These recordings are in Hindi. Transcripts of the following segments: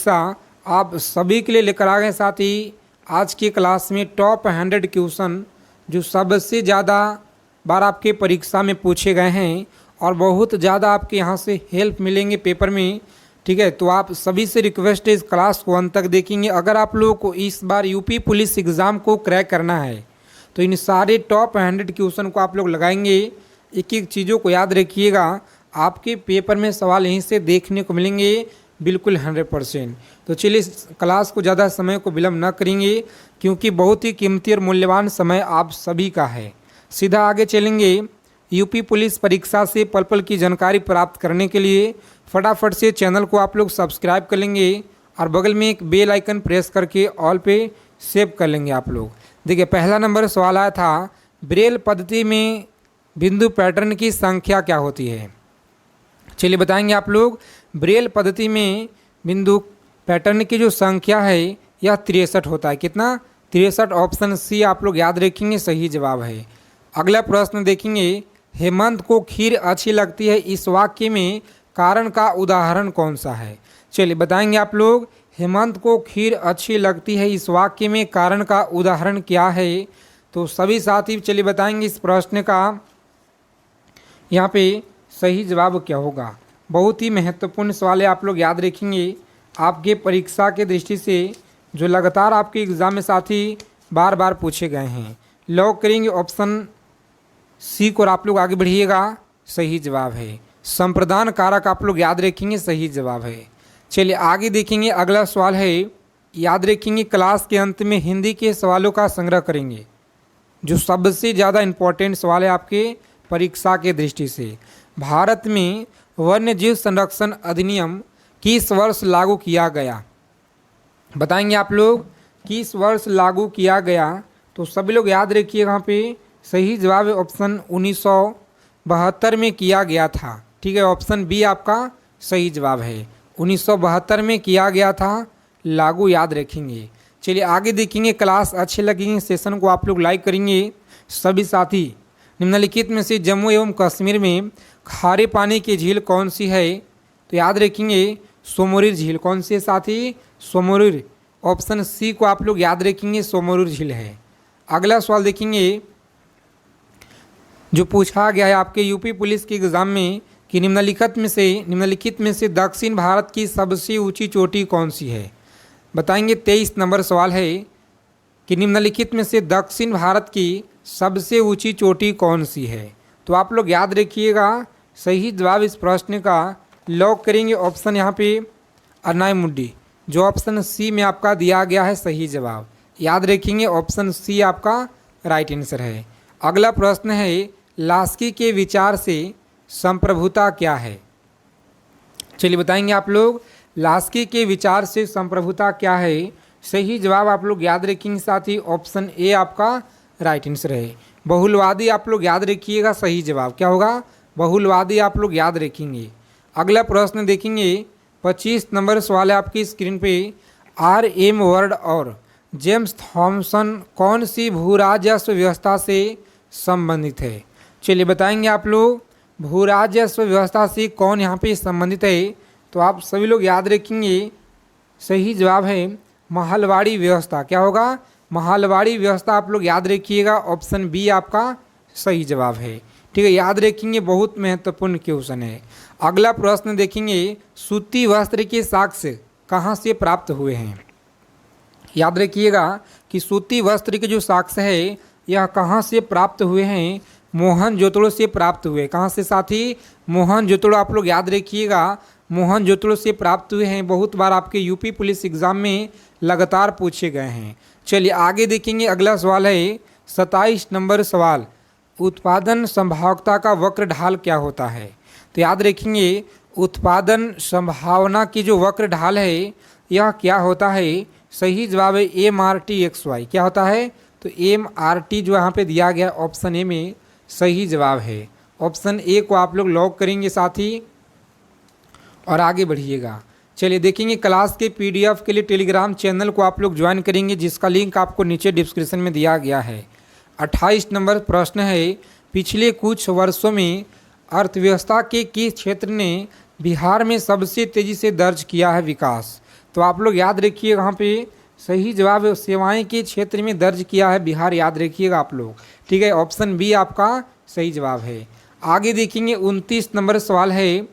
परीक्षा आप सभी के लिए लेकर आ गए। साथ ही आज की क्लास में टॉप 100 क्वेश्चन जो सबसे ज़्यादा बार आपके परीक्षा में पूछे गए हैं और बहुत ज़्यादा आपके यहाँ से हेल्प मिलेंगे पेपर में। ठीक है, तो आप सभी से रिक्वेस्ट है इस क्लास को अंत तक देखेंगे। अगर आप लोगों को इस बार यूपी पुलिस एग्ज़ाम को क्रैक करना है तो इन सारे टॉप 100 क्वेश्चन को आप लोग लगाएंगे। एक एक चीज़ों को याद रखिएगा, आपके पेपर में सवाल यहीं से देखने को मिलेंगे बिल्कुल 100%। तो चलिए इस क्लास को ज़्यादा समय को विलम्ब न करेंगे क्योंकि बहुत ही कीमती और मूल्यवान समय आप सभी का है। सीधा आगे चलेंगे। यूपी पुलिस परीक्षा से पल पल की जानकारी प्राप्त करने के लिए फटाफट से चैनल को आप लोग सब्सक्राइब कर लेंगे और बगल में एक बेल आइकन प्रेस करके ऑल पे सेव कर लेंगे आप लोग। देखिए, पहला नंबर सवाल आया था, ब्रेल पद्धति में बिंदु पैटर्न की संख्या क्या होती है? चलिए बताएंगे आप लोग। ब्रेल पद्धति में बिंदु पैटर्न की जो संख्या है यह 63 होता है। कितना? 63। ऑप्शन सी आप लोग याद रखेंगे, सही जवाब है। अगला प्रश्न देखेंगे, हेमंत को खीर अच्छी लगती है, इस वाक्य में कारण का उदाहरण कौन सा है? चलिए बताएंगे आप लोग। हेमंत को खीर अच्छी लगती है, इस वाक्य में कारण का उदाहरण क्या है? तो सभी साथी चलिए बताएंगे इस प्रश्न का यहाँ पे सही जवाब क्या होगा। बहुत ही महत्वपूर्ण सवाल है, आप लोग याद रखेंगे आपके परीक्षा के दृष्टि से जो लगातार आपके एग्ज़ाम में साथी बार बार पूछे गए हैं। लॉक करेंगे ऑप्शन सी को और आप लोग आगे बढ़िएगा, सही जवाब है। संप्रदान कारक आप लोग याद रखेंगे, सही जवाब है। चलिए आगे देखेंगे। अगला सवाल है, याद रखेंगे क्लास के अंत में हिंदी के सवालों का संग्रह करेंगे जो सबसे ज़्यादा इम्पोर्टेंट सवाल है आपके परीक्षा के दृष्टि से। भारत में वन्यजीव संरक्षण अधिनियम किस वर्ष लागू किया गया? बताएंगे आप लोग किस वर्ष लागू किया गया। तो सभी लोग याद रखिए, यहाँ पे सही जवाब है ऑप्शन 1972 में किया गया था। ठीक है, ऑप्शन बी आपका सही जवाब है। 1972 में किया गया था लागू, याद रखेंगे। चलिए आगे देखेंगे। क्लास अच्छे लगेंगे, सेशन को आप लोग लाइक करेंगे सभी साथी। निम्नलिखित में से जम्मू एवं कश्मीर में खारे पानी की झील कौन सी है? तो याद रखेंगे सोमोरिर झील। कौन सी है साथी? सोमोरिर। ऑप्शन सी को आप लोग याद रखेंगे, सोमोरिर झील है। अगला सवाल देखेंगे जो पूछा गया है आपके यूपी पुलिस के एग्ज़ाम में कि निम्नलिखित में से दक्षिण भारत की सबसे ऊंची चोटी कौन सी है? बताएंगे। 23 नंबर सवाल है कि निम्नलिखित में से दक्षिण भारत की सबसे ऊंची चोटी कौन सी है? तो आप लोग याद रखिएगा, सही जवाब इस प्रश्न का लॉक करेंगे ऑप्शन यहाँ पे अनायमुड्डी, जो ऑप्शन सी में आपका दिया गया है सही जवाब। याद रखेंगे ऑप्शन सी आपका राइट आंसर है। अगला प्रश्न है, लास्की के विचार से संप्रभुता क्या है? चलिए बताएंगे आप लोग लास्की के विचार से संप्रभुता क्या है? सही जवाब आप लोग याद रखेंगे साथी, ऑप्शन ए आपका राइट आंसर है। बहुलवादी आप लोग याद रखिएगा, सही जवाब क्या होगा? बहुलवादी आप लोग याद रखेंगे। अगला प्रश्न देखेंगे। 25 नंबर सवाल है आपकी स्क्रीन पे। R.M. वर्ड और जेम्स थॉमसन कौन सी भूराजस्व व्यवस्था से संबंधित है? चलिए बताएंगे आप लोग भूराजस्व व्यवस्था से कौन यहाँ पे संबंधित है? तो आप सभी लोग याद रखेंगे, सही जवाब है महलवाड़ी व्यवस्था। क्या होगा? महलवाड़ी व्यवस्था आप लोग याद रखिएगा, ऑप्शन बी आपका सही जवाब है। ठीक है, याद रखेंगे, बहुत महत्वपूर्ण क्वेश्चन है। अगला प्रश्न देखेंगे, सूती वस्त्र के साक्ष्य कहाँ से प्राप्त हुए हैं? याद रखिएगा कि सूती वस्त्र के जो साक्ष्य है यह कहाँ से प्राप्त हुए हैं? मोहनजोदड़ो से प्राप्त हुए। कहाँ से साथी? मोहनजोदड़ो आप लोग याद रखिएगा, मोहनजोदड़ो से प्राप्त हुए हैं। बहुत बार आपके यूपी पुलिस एग्जाम में लगातार पूछे गए हैं। चलिए आगे देखेंगे। अगला सवाल है 27 नंबर सवाल, उत्पादन संभाव्यता का वक्र ढाल क्या होता है? तो याद रखेंगे उत्पादन संभावना की जो वक्र ढाल है यह क्या होता है? सही जवाब है MRT/XY। क्या होता है? तो MRT जो यहाँ पे दिया गया ऑप्शन ए में सही जवाब है। ऑप्शन ए को आप लोग लॉक करेंगे साथी और आगे बढ़िएगा। चलिए देखेंगे क्लास के PDF के लिए टेलीग्राम चैनल को आप लोग ज्वाइन करेंगे जिसका लिंक आपको नीचे डिस्क्रिप्शन में दिया गया है। 28 नंबर प्रश्न है, पिछले कुछ वर्षों में अर्थव्यवस्था के किस क्षेत्र ने बिहार में सबसे तेज़ी से दर्ज किया है विकास? तो आप लोग याद रखिए यहाँ पे सही जवाब सेवाएं के क्षेत्र में दर्ज किया है बिहार, याद रखिएगा आप लोग। ठीक है, ऑप्शन बी आपका सही जवाब है। आगे देखेंगे 29 नंबर सवाल है,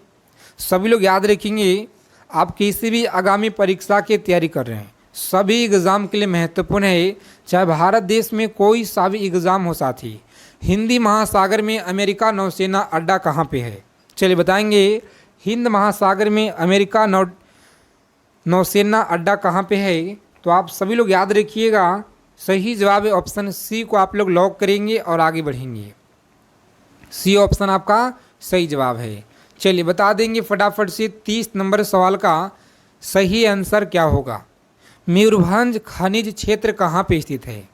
सभी लोग याद रखेंगे, आप किसी भी आगामी परीक्षा की तैयारी कर रहे हैं, सभी एग्ज़ाम के लिए महत्वपूर्ण है, चाहे भारत देश में कोई सा भी एग्ज़ाम हो साथी। हिंदी महासागर में अमेरिका नौसेना अड्डा कहाँ पे है? चलिए बताएंगे, हिंद महासागर में अमेरिका नौसेना अड्डा कहाँ पे है? तो आप सभी लोग याद रखिएगा, सही जवाब है ऑप्शन सी को आप लोग लॉक करेंगे और आगे बढ़ेंगे। सी ऑप्शन आपका सही जवाब है। चलिए बता देंगे फटाफट से 30 नंबर सवाल का सही आंसर क्या होगा। मयूरभंज खनिज क्षेत्र कहाँ पे स्थित है?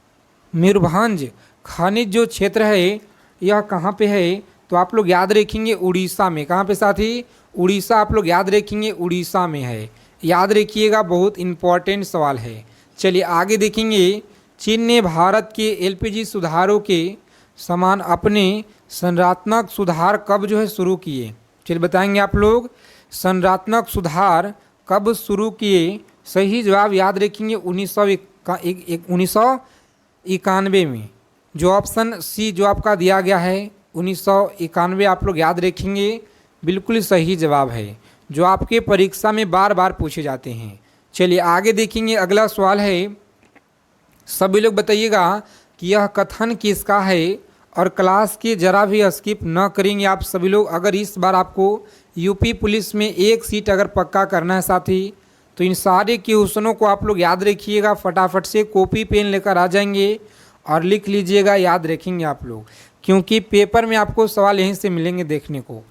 मयूरभंज खनिज जो क्षेत्र है यह कहाँ पे है? तो आप लोग याद रखेंगे उड़ीसा में। कहाँ पे साथी? उड़ीसा, आप लोग याद रखेंगे उड़ीसा में है, याद रखिएगा, बहुत इंपॉर्टेंट सवाल है। चलिए आगे देखेंगे, चीन ने भारत के एलपीजी सुधारों के समान अपने संरचनात्मक सुधार कब जो है शुरू किए? चलिए बताएंगे आप लोग, संरचनात्मक सुधार कब शुरू किए? सही जवाब याद रखेंगे 1991 में। जो ऑप्शन सी जो आपका दिया गया है 1991 आप लोग याद रखेंगे, बिल्कुल सही जवाब है, जो आपके परीक्षा में बार बार पूछे जाते हैं। चलिए आगे देखेंगे, अगला सवाल है, सभी लोग बताइएगा कि यह कथन किसका है और क्लास के जरा भी स्किप न करेंगे आप सभी लोग। अगर इस बार आपको यूपी पुलिस में एक सीट अगर पक्का करना है साथी, तो इन सारे क्वेश्चनों को आप लोग याद रखिएगा, फटाफट से कॉपी पेन लेकर आ जाएंगे और लिख लीजिएगा, याद रखेंगे आप लोग, क्योंकि पेपर में आपको सवाल यहीं से मिलेंगे देखने को।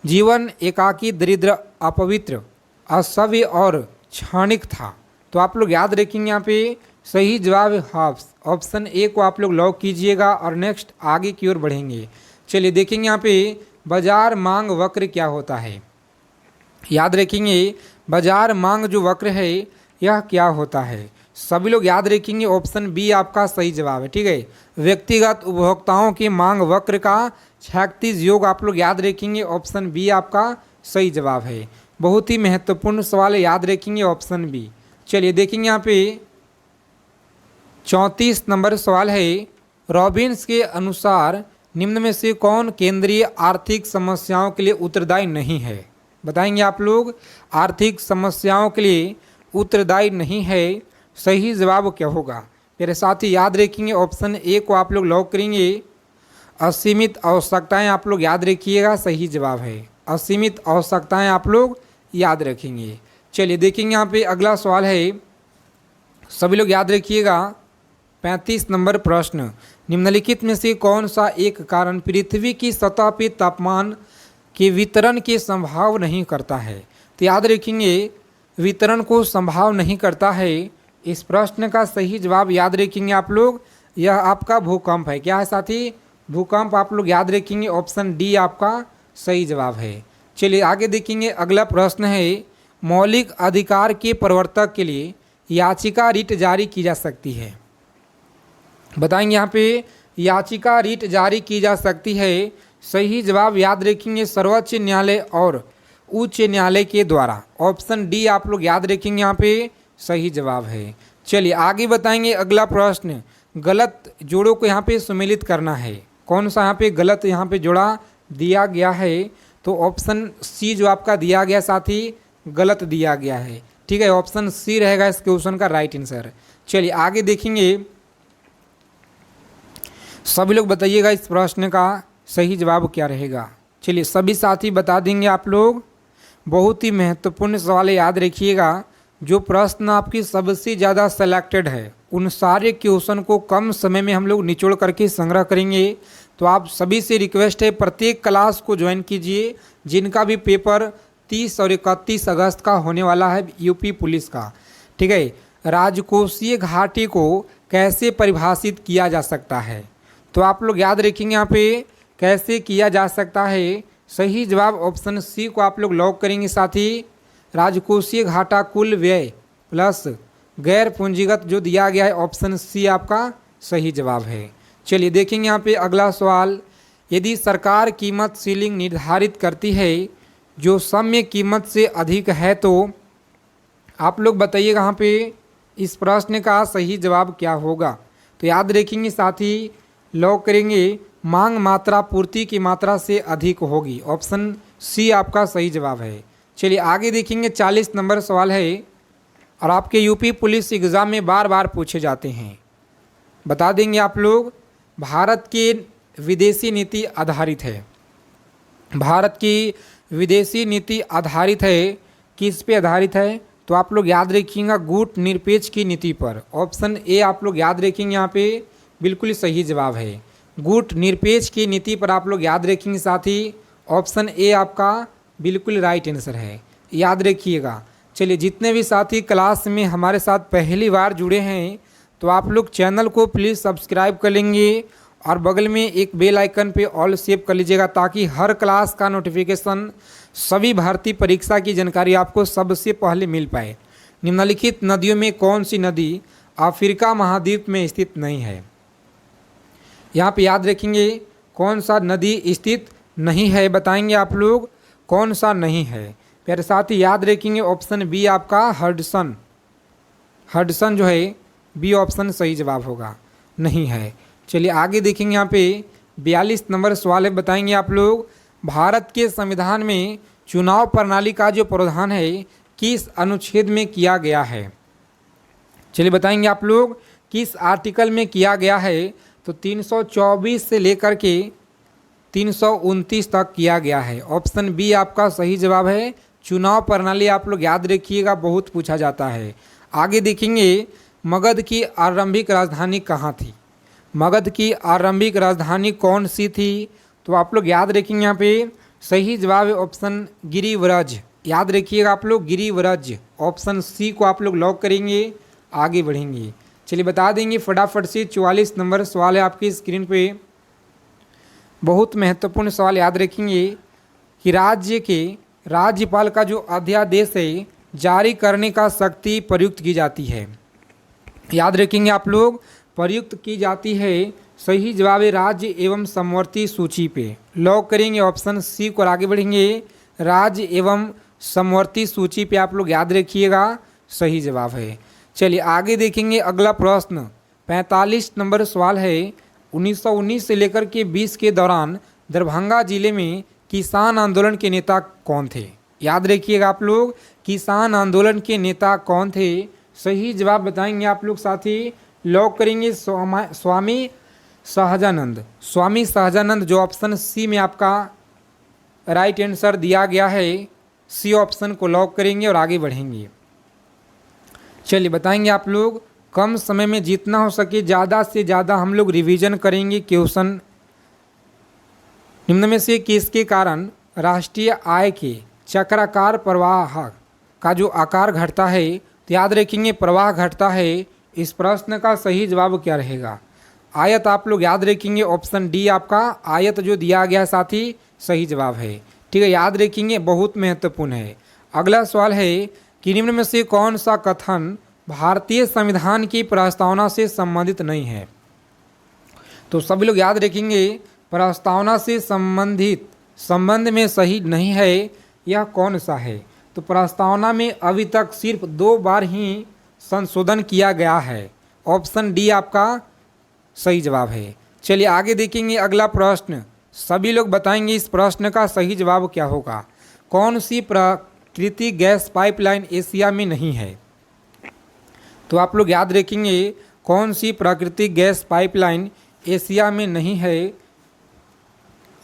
जीवन एकाकी, दरिद्र, अपवित्र, असभ्य और क्षणिक था। तो आप लोग याद रखेंगे यहाँ पे सही जवाब हाफ, ऑप्शन ए को आप लोग लॉक कीजिएगा और नेक्स्ट आगे की ओर बढ़ेंगे। चलिए देखेंगे यहाँ पे बाजार मांग वक्र क्या होता है? याद रखेंगे बाजार मांग जो वक्र है यह क्या होता है? सभी लोग याद रखेंगे ऑप्शन बी आपका सही जवाब है। ठीक है, व्यक्तिगत उपभोक्ताओं की मांग वक्र का क्षैतिज योग आप लोग याद रखेंगे, ऑप्शन बी आपका सही जवाब है। बहुत ही महत्वपूर्ण सवाल है, याद रखेंगे ऑप्शन बी। चलिए देखेंगे यहाँ पे 34 नंबर सवाल है, रॉबिन्स के अनुसार निम्न में से कौन केंद्रीय आर्थिक समस्याओं के लिए उत्तरदायी नहीं है? बताएंगे आप लोग, आर्थिक समस्याओं के लिए उत्तरदायी नहीं है, सही जवाब क्या होगा? मेरे साथ ही याद रखेंगे ऑप्शन ए को आप लोग लॉक करेंगे, असीमित आवश्यकताएं आप लोग याद रखिएगा, सही जवाब है, असीमित आवश्यकताएं आप लोग याद रखेंगे। चलिए देखेंगे यहाँ पे अगला सवाल है, सभी लोग याद रखिएगा 35 नंबर प्रश्न, निम्नलिखित में से कौन सा एक कारण पृथ्वी की सतह पे तापमान के वितरण के संभव नहीं करता है? तो याद रखेंगे वितरण को संभव नहीं करता है। इस प्रश्न का सही जवाब याद रखेंगे आप लोग, यह आपका भूकंप है। क्या है साथी? भूकंप आप लोग याद रखेंगे, ऑप्शन डी आपका सही जवाब है। चलिए आगे देखेंगे, अगला प्रश्न है, मौलिक अधिकार के प्रवर्तक के लिए याचिका रिट जारी की जा सकती है? बताएंगे यहाँ पे याचिका रिट जारी की जा सकती है, सही जवाब याद रखेंगे सर्वोच्च न्यायालय और उच्च न्यायालय के द्वारा, ऑप्शन डी आप लोग याद रखेंगे, यहाँ पे सही जवाब है। चलिए आगे बताएंगे अगला प्रश्न, गलत जोड़ों को यहाँ पे सम्मिलित करना है, कौन सा यहाँ पे गलत यहाँ पे जोड़ा दिया गया है? तो ऑप्शन सी जो आपका दिया गया साथी गलत दिया गया है। ठीक है, ऑप्शन सी रहेगा इस क्वेश्चन का राइट आंसर। चलिए आगे देखेंगे, सभी लोग बताइएगा इस प्रश्न का सही जवाब क्या रहेगा। चलिए सभी साथी बता देंगे आप लोग, बहुत ही महत्वपूर्ण सवाल है, याद रखिएगा। जो प्रश्न आपकी सबसे ज़्यादा सेलेक्टेड है उन सारे क्वेश्चन को कम समय में हम लोग निचोड़ करके संग्रह करेंगे। तो आप सभी से रिक्वेस्ट है प्रत्येक क्लास को ज्वाइन कीजिए, जिनका भी पेपर 30 और 31 अगस्त का होने वाला है यूपी पुलिस का। ठीक है, राजकोषीय घाटे को कैसे परिभाषित किया जा सकता है? तो आप लोग याद रखेंगे यहाँ पे कैसे किया जा सकता है, सही जवाब ऑप्शन सी को आप लोग लॉक करेंगे साथी, राजकोषीय घाटा कुल व्यय प्लस गैर पूंजीगत जो दिया गया है, ऑप्शन सी आपका सही जवाब है। चलिए देखेंगे यहाँ पे अगला सवाल, यदि सरकार कीमत सीलिंग निर्धारित करती है जो सम्य कीमत से अधिक है तो आप लोग बताइएगा यहाँ पे इस प्रश्न का सही जवाब क्या होगा। तो याद रखेंगे साथी, लॉक करेंगे मांग मात्रा पूर्ति की मात्रा से अधिक होगी। ऑप्शन सी आपका सही जवाब है। चलिए आगे देखेंगे 40 नंबर सवाल है और आपके यूपी पुलिस एग्ज़ाम में बार बार पूछे जाते हैं। बता देंगे आप लोग, भारत की विदेशी नीति आधारित है। भारत की विदेशी नीति आधारित है, किस पे आधारित है? तो आप लोग याद रखिएगा गुट निरपेक्ष की नीति पर। ऑप्शन ए आप लोग याद रखेंगे, यहाँ पे बिल्कुल सही जवाब है। गुट निरपेक्ष की नीति पर आप लोग याद रखेंगे साथी, ऑप्शन ए आपका बिल्कुल राइट आंसर है, याद रखिएगा। चलिए जितने भी साथी क्लास में हमारे साथ पहली बार जुड़े हैं तो आप लोग चैनल को प्लीज़ सब्सक्राइब कर लेंगे और बगल में एक बेल आइकन पे ऑल सेव कर लीजिएगा, ताकि हर क्लास का नोटिफिकेशन, सभी भर्ती परीक्षा की जानकारी आपको सबसे पहले मिल पाए। निम्नलिखित नदियों में कौन सी नदी अफ्रीका महाद्वीप में स्थित नहीं है? यहाँ पे याद रखेंगे कौन सा नदी स्थित नहीं है, बताएंगे आप लोग कौन सा नहीं है। प्यारे साथी याद रखेंगे ऑप्शन बी आपका हडसन। हडसन जो है बी ऑप्शन सही जवाब होगा, नहीं है। चलिए आगे देखेंगे यहाँ पे 42 नंबर सवाल है, बताएंगे आप लोग भारत के संविधान में चुनाव प्रणाली का जो प्रावधान है किस अनुच्छेद में किया गया है? चलिए बताएंगे आप लोग किस आर्टिकल में किया गया है। तो 324 से लेकर के 329 तक किया गया है। ऑप्शन बी आपका सही जवाब है। चुनाव प्रणाली आप लोग याद रखिएगा, बहुत पूछा जाता है। आगे देखेंगे मगध की आरंभिक राजधानी कहाँ थी? मगध की आरंभिक राजधानी कौन सी थी? तो आप लोग याद रखेंगे, यहाँ पे सही जवाब है ऑप्शन गिरिव्रज। याद रखिएगा आप लोग गिरिव्रज, ऑप्शन सी को आप लोग लॉक करेंगे, आगे बढ़ेंगे। चलिए बता देंगे फटाफट से 44 नंबर सवाल है आपकी स्क्रीन पे, बहुत महत्वपूर्ण सवाल। याद रखेंगे कि राज्य के राज्यपाल का जो अध्यादेश है जारी करने का शक्ति प्रयुक्त की जाती है। याद रखेंगे आप लोग प्रयुक्त की जाती है, सही जवाब है राज्य एवं समवर्ती सूची पे, लॉक करेंगे ऑप्शन सी को, आगे बढ़ेंगे। राज्य एवं समवर्ती सूची पे आप लोग याद रखिएगा, सही जवाब है। चलिए आगे देखेंगे अगला प्रश्न 45 नंबर सवाल है। 1919 से लेकर के 20 के दौरान दरभंगा जिले में किसान आंदोलन के नेता कौन थे? याद रखिएगा आप लोग किसान आंदोलन के नेता कौन थे? सही जवाब बताएंगे आप लोग साथी, लॉक करेंगे स्वामी सहजानंद। स्वामी सहजानंद जो ऑप्शन सी में आपका राइट आंसर दिया गया है, सी ऑप्शन को लॉक करेंगे और आगे बढ़ेंगे। चलिए बताएंगे आप लोग कम समय में जितना हो सके ज़्यादा से ज़्यादा हम लोग रिवीजन करेंगे क्वेश्चन। निम्न में से किसके कारण राष्ट्रीय आय के चक्राकार प्रवाह का जो आकार घटता है? तो याद रखेंगे प्रवाह घटता है। इस प्रश्न का सही जवाब क्या रहेगा? आयत आप लोग याद रखेंगे, ऑप्शन डी आपका आयत जो दिया गया साथी सही जवाब है। ठीक है, याद रखेंगे, बहुत महत्वपूर्ण है। अगला सवाल है कि निम्न में से कौन सा कथन भारतीय संविधान की प्रस्तावना से संबंधित नहीं है? तो सभी लोग याद रखेंगे प्रस्तावना से संबंधित संबंध में सही नहीं है, यह कौन सा है? तो प्रस्तावना में अभी तक सिर्फ 2 बार ही संशोधन किया गया है, ऑप्शन डी आपका सही जवाब है। चलिए आगे देखेंगे अगला प्रश्न, सभी लोग बताएंगे इस प्रश्न का सही जवाब क्या होगा। कौन सी प्राकृतिक गैस पाइपलाइन एशिया में नहीं है? तो आप लोग याद रखेंगे कौन सी प्राकृतिक गैस पाइपलाइन एशिया में नहीं है?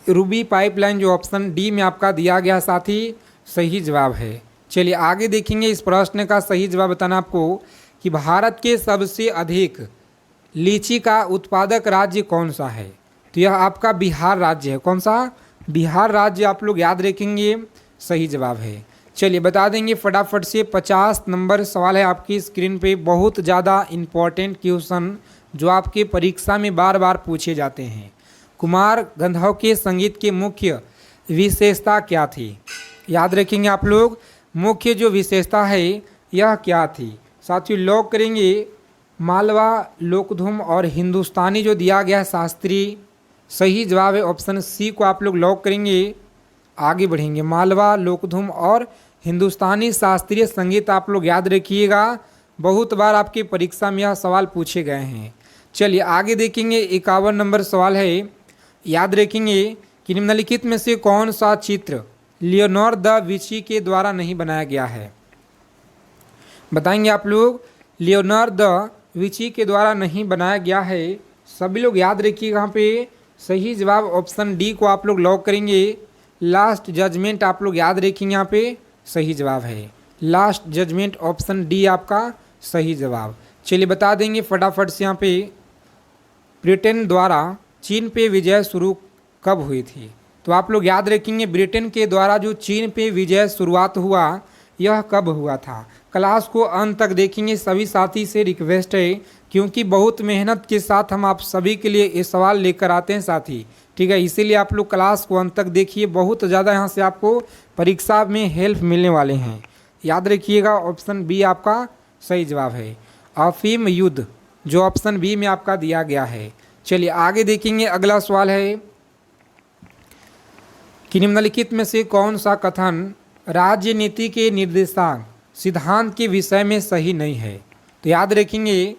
रूबी पाइपलाइन जो ऑप्शन डी में आपका दिया गया साथी सही जवाब है। चलिए आगे देखेंगे इस प्रश्न का सही जवाब बताना आपको कि भारत के सबसे अधिक लीची का उत्पादक राज्य कौन सा है? तो यह आपका बिहार राज्य है। कौन सा? बिहार राज्य आप लोग याद रखेंगे, सही जवाब है। चलिए बता देंगे फटाफट से 50 नंबर सवाल है आपकी स्क्रीन पे, बहुत ज़्यादा इम्पॉर्टेंट क्वेश्चन जो आपके परीक्षा में बार बार पूछे जाते हैं। कुमार गंधर्व के संगीत की मुख्य विशेषता क्या थी? याद रखेंगे आप लोग, मुख्य जो विशेषता है यह क्या थी? साथियों लॉक करेंगे मालवा, लोकधुम और हिंदुस्तानी जो दिया गया शास्त्रीय, सही जवाब है ऑप्शन सी को आप लोग लॉक करेंगे, आगे बढ़ेंगे। मालवा, लोकधुम और हिंदुस्तानी शास्त्रीय संगीत आप लोग याद रखिएगा, बहुत बार आपकी परीक्षा में यह सवाल पूछे गए हैं। चलिए आगे देखेंगे, 51 नंबर सवाल है, याद रखेंगे कि निम्नलिखित में से कौन सा चित्र लियोनार्डो दा विंची के द्वारा नहीं बनाया गया है। बताएंगे आप लोग, लियोनार्डो दा विंची के द्वारा नहीं बनाया गया है। सभी लोग याद रखिएगा, यहाँ पे सही जवाब ऑप्शन डी को आप लोग लॉक करेंगे। लास्ट जजमेंट आप लोग याद रखेंगे, यहाँ पे सही जवाब है लास्ट जजमेंट, ऑप्शन डी आपका सही जवाब। चलिए बता देंगे फटाफट से, यहाँ पे ब्रिटेन द्वारा चीन पे विजय शुरू कब हुई थी। तो आप लोग याद रखेंगे, ब्रिटेन के द्वारा जो चीन पे विजय शुरुआत हुआ यह कब हुआ था। क्लास को अंत तक देखेंगे, सभी साथी से रिक्वेस्ट है, क्योंकि बहुत मेहनत के साथ हम आप सभी के लिए ये सवाल लेकर आते हैं साथी, ठीक है। इसीलिए आप लोग क्लास को अंत तक देखिए, बहुत ज़्यादा यहाँ से आपको परीक्षा में हेल्प मिलने वाले हैं। याद रखिएगा ऑप्शन बी आपका सही जवाब है, अफीम युद्ध, जो ऑप्शन बी में आपका दिया गया है। चलिए आगे देखेंगे, अगला सवाल है कि निम्नलिखित में से कौन सा कथन राजनीति के निर्देशांक सिद्धांत के विषय में सही नहीं है। तो याद रखेंगे,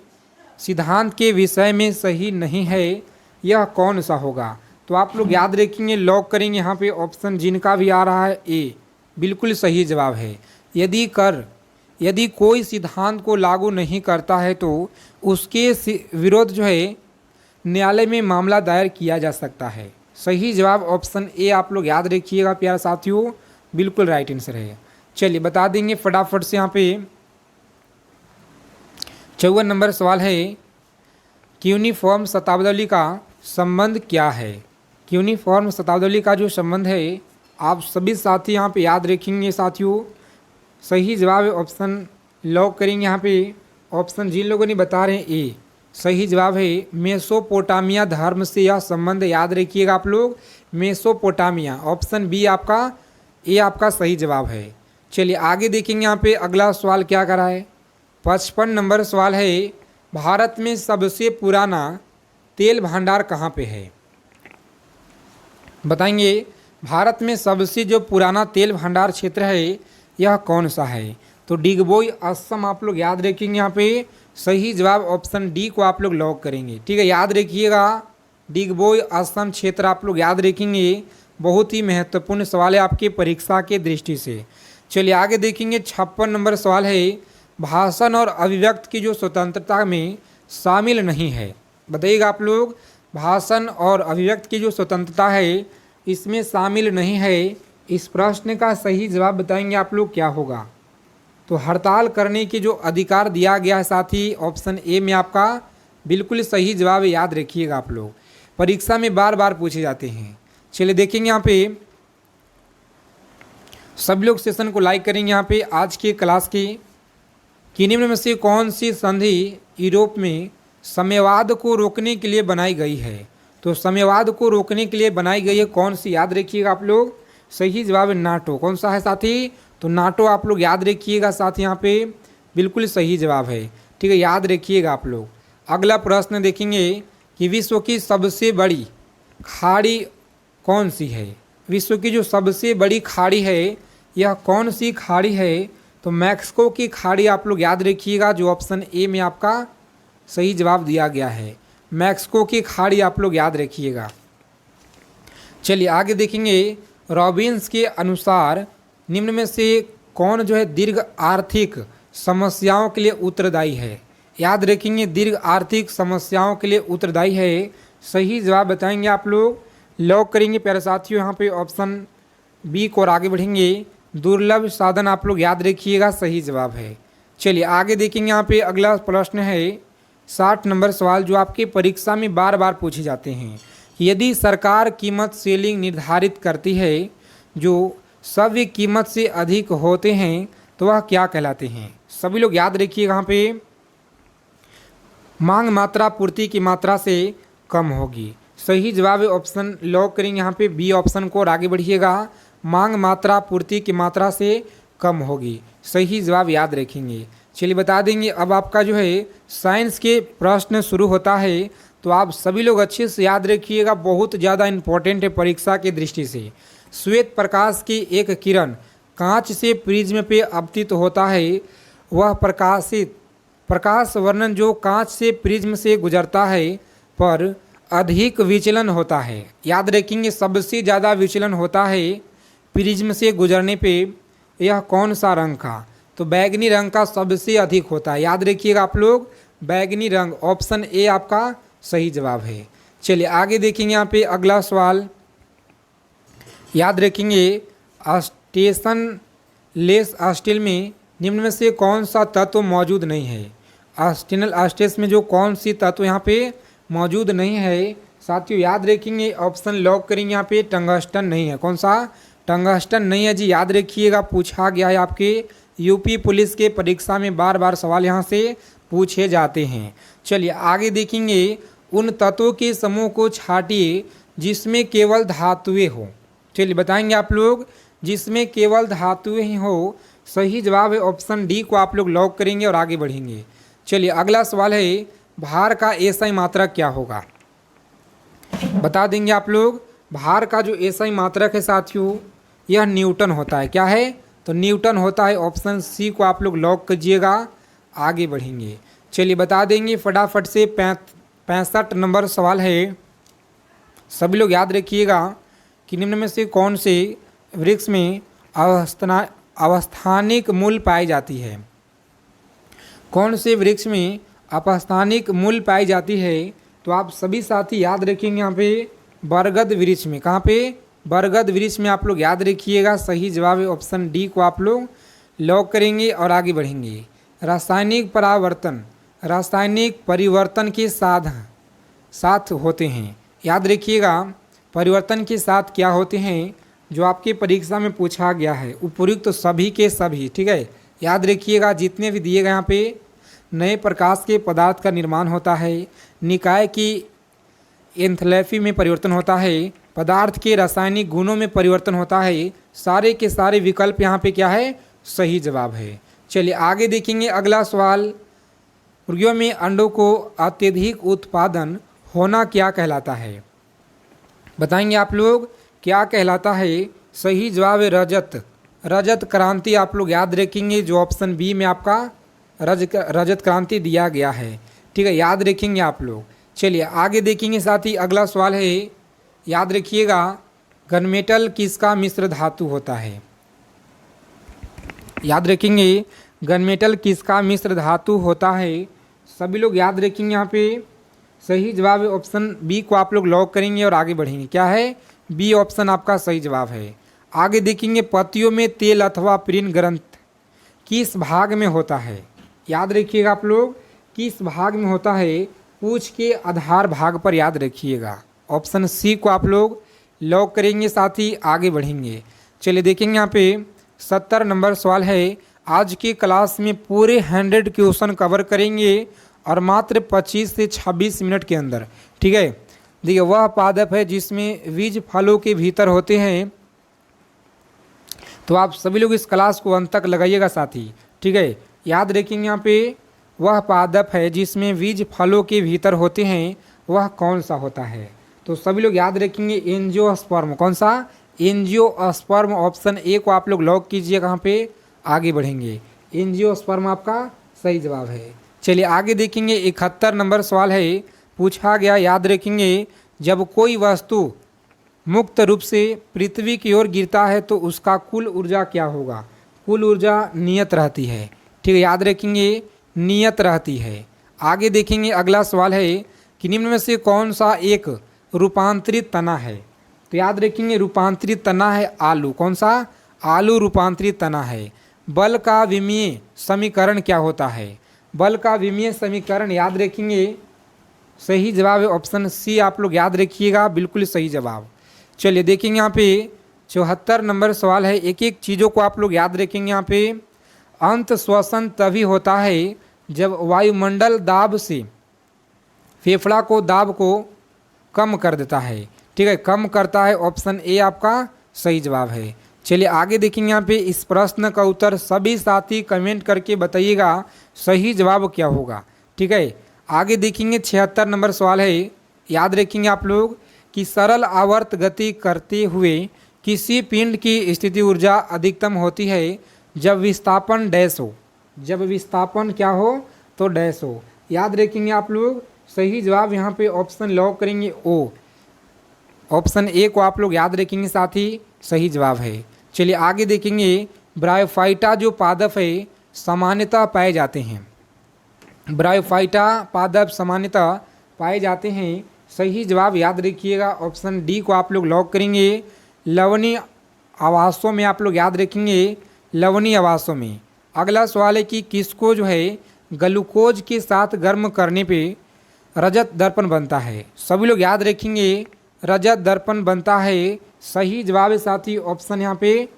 सिद्धांत के विषय में सही नहीं है, यह कौन सा होगा। तो आप लोग याद रखेंगे, लॉक करेंगे यहाँ पे ऑप्शन जिनका भी आ रहा है ए, बिल्कुल सही जवाब है। यदि कोई सिद्धांत को लागू नहीं करता है तो उसके विरोध जो है न्यायालय में मामला दायर किया जा सकता है। सही जवाब ऑप्शन ए आप लोग याद रखिएगा प्यारे साथियों, बिल्कुल राइट आंसर है। चलिए बता देंगे फटाफट से, यहाँ पे 54 नंबर सवाल है कि यूनिफॉर्म शताब्दी का संबंध क्या है। कि यूनिफॉर्म शताब्दी का जो संबंध है आप सभी साथी यहाँ पे याद रखेंगे साथियों। सही जवाब है ऑप्शन, लॉक करेंगे यहाँ पे ऑप्शन जिन लोगों ने बता रहे हैं ए, सही जवाब है मेसोपोटामिया धर्म से यह संबंध, याद रखिएगा आप लोग, मेसोपोटामिया, ऑप्शन बी आपका ए आपका सही जवाब है। चलिए आगे देखेंगे, यहाँ पे अगला सवाल क्या करा है। 55 नंबर सवाल है, भारत में सबसे पुराना तेल भंडार कहाँ पे है। बताएंगे, भारत में सबसे जो पुराना तेल भंडार क्षेत्र है यह कौन सा है। तो डिगबोई असम आप लोग याद रखेंगे, यहाँ पे सही जवाब ऑप्शन डी को आप लोग लॉक करेंगे, ठीक है। याद रखिएगा, डिगबोई असम क्षेत्र आप लोग याद रखेंगे, बहुत ही महत्वपूर्ण सवाल है आपकी परीक्षा के दृष्टि से। चलिए आगे देखेंगे, 56 नंबर सवाल है, भाषण और अभिव्यक्ति की जो स्वतंत्रता में शामिल नहीं है। बताइएगा आप लोग, भाषण और अभिव्यक्ति की जो स्वतंत्रता है इसमें शामिल नहीं है, इस प्रश्न का सही जवाब बताएंगे आप लोग क्या होगा। तो हड़ताल करने की जो अधिकार दिया गया है साथी, ऑप्शन ए में आपका बिल्कुल सही जवाब है, याद रखिएगा आप लोग, परीक्षा में बार बार पूछे जाते हैं। चलिए देखेंगे, यहाँ पे सभी लोग सेशन को लाइक करेंगे। यहाँ पे आज के क्लास की कि निम्न में से कौन सी संधि यूरोप में साम्यवाद को रोकने के लिए बनाई गई है। तो साम्यवाद को रोकने के लिए बनाई गई है कौन सी, याद रखिएगा आप लोग, सही जवाब है नाटो। कौन सा है साथी, तो नाटो आप लोग याद रखिएगा साथ, यहाँ पे बिल्कुल सही जवाब है, ठीक है, याद रखिएगा आप लोग। अगला प्रश्न देखेंगे कि विश्व की सबसे बड़ी खाड़ी कौन सी है। विश्व की जो सबसे बड़ी खाड़ी है यह कौन सी खाड़ी है। तो मैक्सिको की खाड़ी आप लोग याद रखिएगा, जो ऑप्शन ए में आपका सही जवाब दिया गया है, मैक्सिको की खाड़ी आप लोग याद रखिएगा। चलिए आगे देखेंगे, रॉबिन्स के अनुसार निम्न में से कौन जो है दीर्घ आर्थिक समस्याओं के लिए उत्तरदायी है। याद रखेंगे, दीर्घ आर्थिक समस्याओं के लिए उत्तरदायी है, सही जवाब बताएंगे आप लोग, लॉक करेंगे प्यारे साथियों। यहाँ पे ऑप्शन बी को और आगे बढ़ेंगे, दुर्लभ साधन आप लोग याद रखिएगा, सही जवाब है। चलिए आगे देखेंगे, यहाँ पे अगला प्रश्न है 60 नंबर सवाल, जो आपकी परीक्षा में बार बार पूछे जाते हैं। यदि सरकार कीमत सीलिंग निर्धारित करती है जो सव्य कीमत से अधिक होते हैं तो वह क्या कहलाते हैं। सभी लोग याद रखिएगा, यहाँ पे मांग मात्रा पूर्ति की मात्रा से कम होगी, सही जवाब है ऑप्शन, लॉक करेंगे यहाँ पे बी ऑप्शन को और आगे बढ़िएगा, मांग मात्रा पूर्ति की मात्रा से कम होगी, सही जवाब याद रखेंगे। चलिए बता देंगे, अब आपका जो है साइंस के प्रश्न शुरू होता है, तो आप सभी लोग अच्छे से याद रखिएगा, बहुत ज़्यादा इम्पोर्टेंट है परीक्षा की दृष्टि से। श्वेत प्रकाश की एक किरण कांच से प्रिज्म पे अपतित होता है वह प्रकाश वर्णन जो कांच से प्रिज्म से गुजरता है पर अधिक विचलन होता है। याद रखेंगे सबसे ज़्यादा विचलन होता है प्रिज्म से गुजरने पे। यह कौन सा रंग का? तो बैगनी रंग का सबसे अधिक होता है। याद रखिएगा आप लोग, बैगनी रंग, ऑप्शन ए आपका सही जवाब है। चलिए आगे देखेंगे यहाँ पे अगला सवाल। याद रखेंगे स्टेशन लेस स्टील में निम्न में से कौन सा तत्व मौजूद नहीं है। स्टेनल स्टेस में जो कौन सी तत्व यहाँ पे मौजूद नहीं है साथियों, याद रखेंगे ऑप्शन लॉक करेंगे यहाँ पे टंगस्टन नहीं है। कौन सा? टंगस्टन नहीं है जी। याद रखिएगा, पूछा गया है आपके यूपी पुलिस के परीक्षा में बार बार सवाल यहाँ से पूछे जाते हैं। चलिए आगे देखेंगे उन तत्वों के समूह को छाटिए जिसमें केवल धातुएं हो। चलिए बताएंगे आप लोग, जिसमें केवल धातुएं ही हो। सही जवाब है ऑप्शन डी को आप लोग लॉक करेंगे और आगे बढ़ेंगे। चलिए अगला सवाल है भार का एसआई मात्रक क्या होगा? बता देंगे आप लोग। भार का जो एसआई मात्रक है साथियों यह न्यूटन होता है। क्या है? तो न्यूटन होता है। ऑप्शन सी को आप लोग लॉक कीजिएगा, आगे बढ़ेंगे। चलिए बता देंगे फटाफट से 65 नंबर सवाल है। सभी लोग याद रखिएगा कि निम्न में से कौन से वृक्ष में अवस्थानिक मूल पाई जाती है। कौन से वृक्ष में अवस्थानिक मूल पाई जाती है? तो आप सभी साथी याद रखेंगे यहाँ पे बरगद वृक्ष में। कहाँ पे? बरगद वृक्ष में आप लोग याद रखिएगा। सही जवाब है ऑप्शन डी को आप लोग लॉक करेंगे और आगे बढ़ेंगे। रासायनिक परिवर्तन के साथ होते हैं। याद रखिएगा परिवर्तन के साथ क्या होते हैं, जो आपके परीक्षा में पूछा गया है। उपयुक्त सभी के सभी, ठीक है। याद रखिएगा जितने भी दिए गए यहाँ पे नए प्रकाश के पदार्थ का निर्माण होता है, निकाय की एंथैल्पी में परिवर्तन होता है, पदार्थ के रासायनिक गुणों में परिवर्तन होता है। सारे के सारे विकल्प यहाँ पे क्या है? सही जवाब है। चलिए आगे देखेंगे अगला सवाल। मुर्गियों में अंडों को अत्यधिक उत्पादन होना क्या कहलाता है? बताएंगे आप लोग क्या कहलाता है। सही जवाब है रजत क्रांति। आप लोग याद रखेंगे जो ऑप्शन बी में आपका रजत क्रांति दिया गया है, ठीक है। याद रखेंगे आप लोग। चलिए आगे देखेंगे साथी अगला सवाल है। याद रखिएगा गनमेटल किसका मिश्र धातु होता है? याद रखेंगे गनमेटल किसका मिश्र धातु होता है? सभी लोग याद रखेंगे यहाँ पे। सही जवाब है ऑप्शन बी को आप लोग लॉक करेंगे और आगे बढ़ेंगे। क्या है? बी ऑप्शन आपका सही जवाब है। आगे देखेंगे पत्तियों में तेल अथवा प्रीन ग्रंथ किस भाग में होता है? याद रखिएगा आप लोग किस भाग में होता है? पूछ के आधार भाग पर याद रखिएगा। ऑप्शन सी को आप लोग लॉक करेंगे, साथ ही आगे बढ़ेंगे। चलिए देखेंगे यहाँ पे 70 नंबर सवाल है। आज की क्लास में पूरे 100 क्वेश्चन कवर करेंगे और मात्र 25 से 26 मिनट के अंदर, ठीक है। देखिए वह पादप है जिसमें बीज फलों के भीतर होते हैं। तो आप सभी लोग इस क्लास को अंत तक लगाइएगा साथी, ठीक है। याद रखेंगे यहाँ पे वह पादप है जिसमें बीज फलों के भीतर होते हैं, वह कौन सा होता है? तो सभी लोग याद रखेंगे एंजियोस्पर्म। कौन सा? एंजियोस्पर्म। ऑप्शन ए को आप लोग लॉक कीजिए, कहाँ पे आगे बढ़ेंगे। एंजियोस्पर्म आपका सही जवाब है। चलिए आगे देखेंगे 71 नंबर सवाल है। पूछा गया, याद रखेंगे, जब कोई वस्तु मुक्त रूप से पृथ्वी की ओर गिरता है तो उसका कुल ऊर्जा क्या होगा? कुल ऊर्जा नियत रहती है, ठीक है। याद रखेंगे नियत रहती है। आगे देखेंगे अगला सवाल है कि निम्न में से कौन सा एक रूपांतरित तना है? तो याद रखेंगे रूपांतरित तना है आलू। कौन सा? आलू रूपांतरित तना है। बल का विमीय समीकरण क्या होता है? बल का विमीय समीकरण याद रखेंगे सही जवाब है ऑप्शन सी। आप लोग याद रखिएगा, बिल्कुल सही जवाब। चलिए देखेंगे यहाँ पे 74 नंबर सवाल है। एक एक चीज़ों को आप लोग याद रखेंगे। यहाँ पे अंत श्वसन तभी होता है जब वायुमंडल दाब से फेफड़ा को दाब को कम कर देता है, ठीक है, कम करता है। ऑप्शन ए आपका सही जवाब है। चलिए आगे देखेंगे यहाँ पे इस प्रश्न का उत्तर सभी साथी कमेंट करके बताइएगा सही जवाब क्या होगा, ठीक है। आगे देखेंगे 76 नंबर सवाल है। याद रखेंगे आप लोग कि सरल आवर्त गति करते हुए किसी पिंड की स्थिति ऊर्जा अधिकतम होती है जब विस्थापन डैश हो। जब विस्थापन क्या हो तो डैश हो। याद रखेंगे आप लोग। सही जवाब यहाँ पे ऑप्शन लॉक करेंगे ओ। ऑप्शन ए को आप लोग याद रखेंगे, साथ ही सही जवाब है। चलिए आगे देखेंगे। ब्रायोफाइटा जो पादप है सामान्यतः पाए जाते हैं। ब्रायोफाइटा पादप सामान्यतः पाए जाते हैं। सही जवाब याद रखिएगा ऑप्शन डी को आप लोग लॉक करेंगे। लवणीय आवासों में आप लोग याद रखेंगे, लवणीय आवासों में। अगला सवाल है कि किसको जो है ग्लूकोज के साथ गर्म करने पे रजत दर्पण बनता है। सभी लोग याद रखेंगे रजत दर्पण बनता है। सही जवाब है साथी ऑप्शन यहाँ पे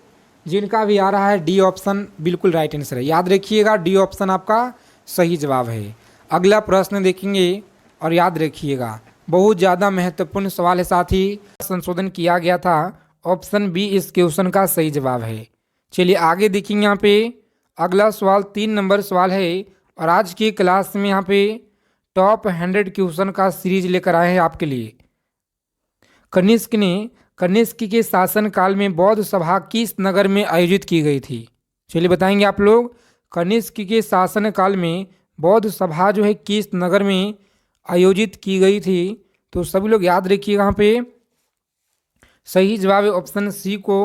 जिनका भी आ रहा है डी ऑप्शन बिल्कुल राइट आंसर है। याद रखिएगा डी ऑप्शन आपका सही जवाब है। अगला प्रश्न देखेंगे और याद रखिएगा बहुत ज़्यादा महत्वपूर्ण सवाल है साथी, संशोधन किया गया था। ऑप्शन बी इस क्वेश्चन का सही जवाब है। चलिए आगे देखेंगे यहाँ पे अगला सवाल 3 नंबर सवाल है और आज की क्लास में यहाँ पे टॉप 100 क्वेश्चन का सीरीज लेकर आए हैं आपके लिए। कनिष्क के शासन काल में बौद्ध सभा किस नगर में आयोजित की गई थी। चलिए बताएंगे आप लोग। कनिष्क के शासन काल में बौद्ध सभा जो है किस नगर में आयोजित की गई थी। तो सभी लोग याद रखिएगा यहाँ पे सही जवाब है ऑप्शन सी को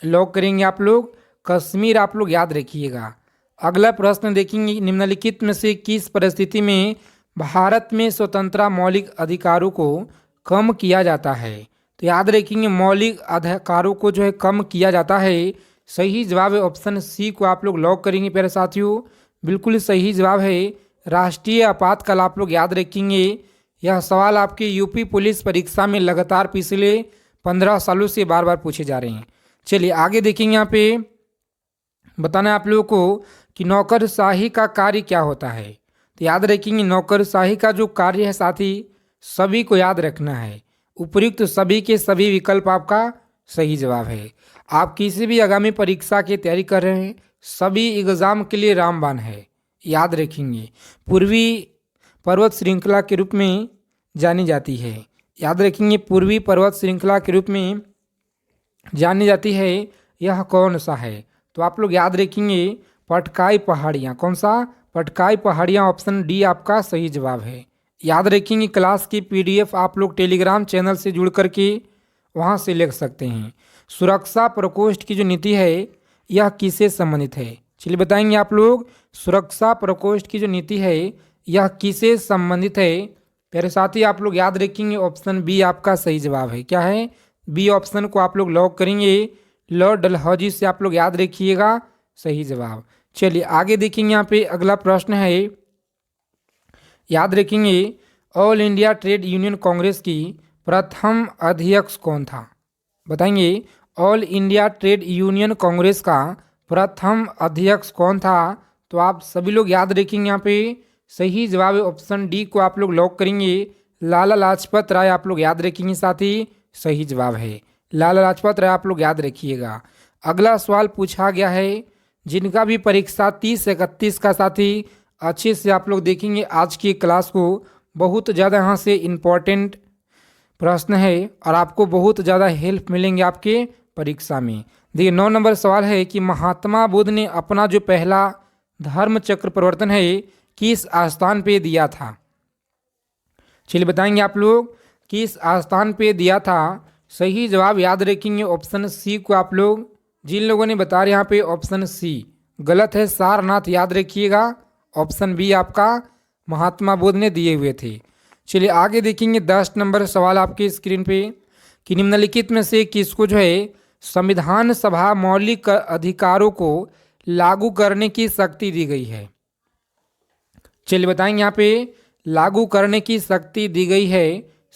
लॉक करेंगे आप लोग। कश्मीर आप लोग याद रखिएगा। अगला प्रश्न देखेंगे निम्नलिखित में से किस परिस्थिति में भारत में स्वतंत्रता मौलिक अधिकारों को कम किया जाता है। तो याद रखेंगे मौलिक अधिकारों को जो है कम किया जाता है। सही जवाब है ऑप्शन सी को आप लोग लॉक करेंगे प्यारे साथियों। बिल्कुल सही जवाब है राष्ट्रीय आपातकाल। आप लोग याद रखेंगे यह सवाल आपके यूपी पुलिस परीक्षा में लगातार पिछले 15 सालों से बार बार पूछे जा रहे हैं। चलिए आगे देखेंगे। यहाँ पे बताना है आप लोगों को कि नौकरशाही का कार्य क्या होता है। तो याद रखेंगे नौकरशाही का जो कार्य है साथी सभी को याद रखना है। उपयुक्त सभी के सभी विकल्प आपका सही जवाब है। आप किसी भी आगामी परीक्षा की तैयारी कर रहे हैं सभी एग्जाम के लिए रामबाण है। याद रखेंगे पूर्वी पर्वत श्रृंखला के रूप में जानी जाती है। याद रखेंगे पूर्वी पर्वत श्रृंखला के रूप में जानी जाती है। यह कौन सा है। तो आप लोग याद रखेंगे पटकाई पहाड़ियाँ। कौन सा? पटकाई पहाड़ियाँ। ऑप्शन डी आपका सही जवाब है। याद रखेंगे क्लास की पीडीएफ आप लोग टेलीग्राम चैनल से जुड़ करके वहाँ से ले सकते हैं। सुरक्षा प्रकोष्ठ की जो नीति है यह किससे संबंधित है। चलिए बताएंगे आप लोग सुरक्षा प्रकोष्ठ की जो नीति है यह किससे संबंधित है। प्यारे साथी आप लोग याद रखेंगे ऑप्शन बी आपका सही जवाब है। क्या है? बी ऑप्शन को आप लोग लॉक करेंगे। लॉर्ड डलहौजी से आप लोग याद रखिएगा सही जवाब। चलिए आगे देखेंगे। यहाँ पे अगला प्रश्न है याद रखेंगे all India trade union Congress की प्रथम अध्यक्ष कौन था। बताएंगे all India trade union Congress का प्रथम अध्यक्ष कौन था। तो आप सभी लोग याद रखेंगे यहाँ पे सही जवाब है ऑप्शन डी को आप लोग लॉक करेंगे। लाला लाजपत राय आप लोग याद रखेंगे साथी सही जवाब है। लाला लाजपत राय आप लोग याद रखिएगा। अगला सवाल पूछा गया है जिनका भी परीक्षा 30 से 31 का साथी अच्छे से आप लोग देखेंगे आज की क्लास को। बहुत ज़्यादा यहाँ से इम्पोर्टेंट प्रश्न है और आपको बहुत ज़्यादा हेल्प मिलेंगे आपके परीक्षा में। देखिए 9 नंबर सवाल है कि महात्मा बुद्ध ने अपना जो पहला धर्म चक्र परिवर्तन है किस स्थान पे दिया था। चलिए बताएंगे आप लोग किस स्थान पे दिया था। सही जवाब याद रखेंगे ऑप्शन सी को आप लोग। जिन लोगों ने बता रहे यहाँ पे ऑप्शन सी गलत है, सारनाथ याद रखिएगा। ऑप्शन बी आपका महात्मा बुद्ध ने दिए हुए थे। चलिए आगे देखेंगे 10 नंबर सवाल आपके स्क्रीन पे कि निम्नलिखित में से किसको जो है संविधान सभा मौलिक अधिकारों को लागू करने की शक्ति दी गई है। चलिए बताएंगे यहाँ पे लागू करने की शक्ति दी गई है।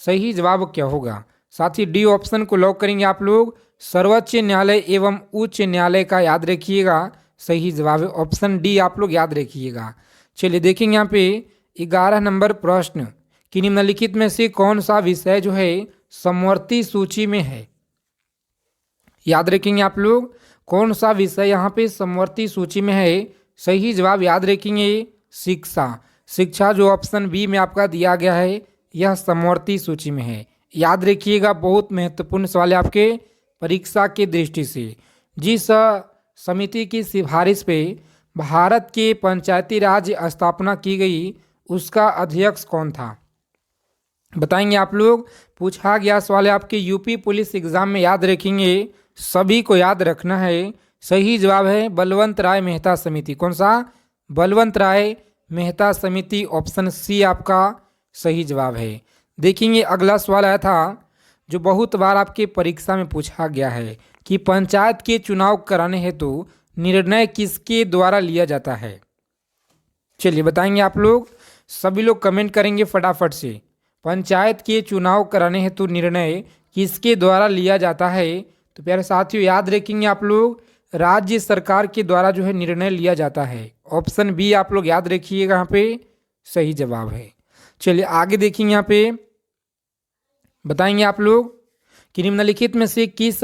सही जवाब क्या होगा। साथ ही डी ऑप्शन को लॉक करेंगे आप लोग। सर्वोच्च न्यायालय एवं उच्च न्यायालय का याद रखिएगा सही जवाब है ऑप्शन डी आप लोग याद रखिएगा। चलिए देखेंगे यहाँ पे 11 नंबर प्रश्न कि निम्नलिखित में से कौन सा विषय जो है समवर्ती सूची में है। याद रखेंगे आप लोग कौन सा विषय यहाँ पे समवर्ती सूची में है। सही जवाब याद रखेंगे शिक्षा। शिक्षा जो ऑप्शन बी में आपका दिया गया है यह समवर्ती सूची में है। याद रखिएगा बहुत महत्वपूर्ण सवाल है आपके परीक्षा की दृष्टि से जिस समिति की सिफारिश पे भारत के पंचायती राज स्थापना की गई उसका अध्यक्ष कौन था? बताएंगे आप लोग। पूछा गया सवाल है आपके यूपी पुलिस एग्जाम में, याद रखेंगे, सभी को याद रखना है। सही जवाब है बलवंत राय मेहता समिति। कौन सा? बलवंत राय मेहता समिति, ऑप्शन सी आपका सही जवाब है। देखेंगे अगला सवाल आया था जो बहुत बार आपके परीक्षा में पूछा गया है कि पंचायत के चुनाव कराने हेतु निर्णय किसके द्वारा लिया जाता है? चलिए बताएंगे आप लोग, सभी लोग कमेंट करेंगे फटाफट से। पंचायत के चुनाव कराने हेतु निर्णय किसके द्वारा लिया जाता है? तो प्यारे साथियों याद रखेंगे आप लोग, राज्य सरकार के द्वारा जो है निर्णय लिया जाता है। ऑप्शन बी आप लोग याद रखिएगा, यहाँ पे सही जवाब है। चलिए आगे देखेंगे, यहाँ पे बताएंगे आप लोग कि निम्नलिखित में से किस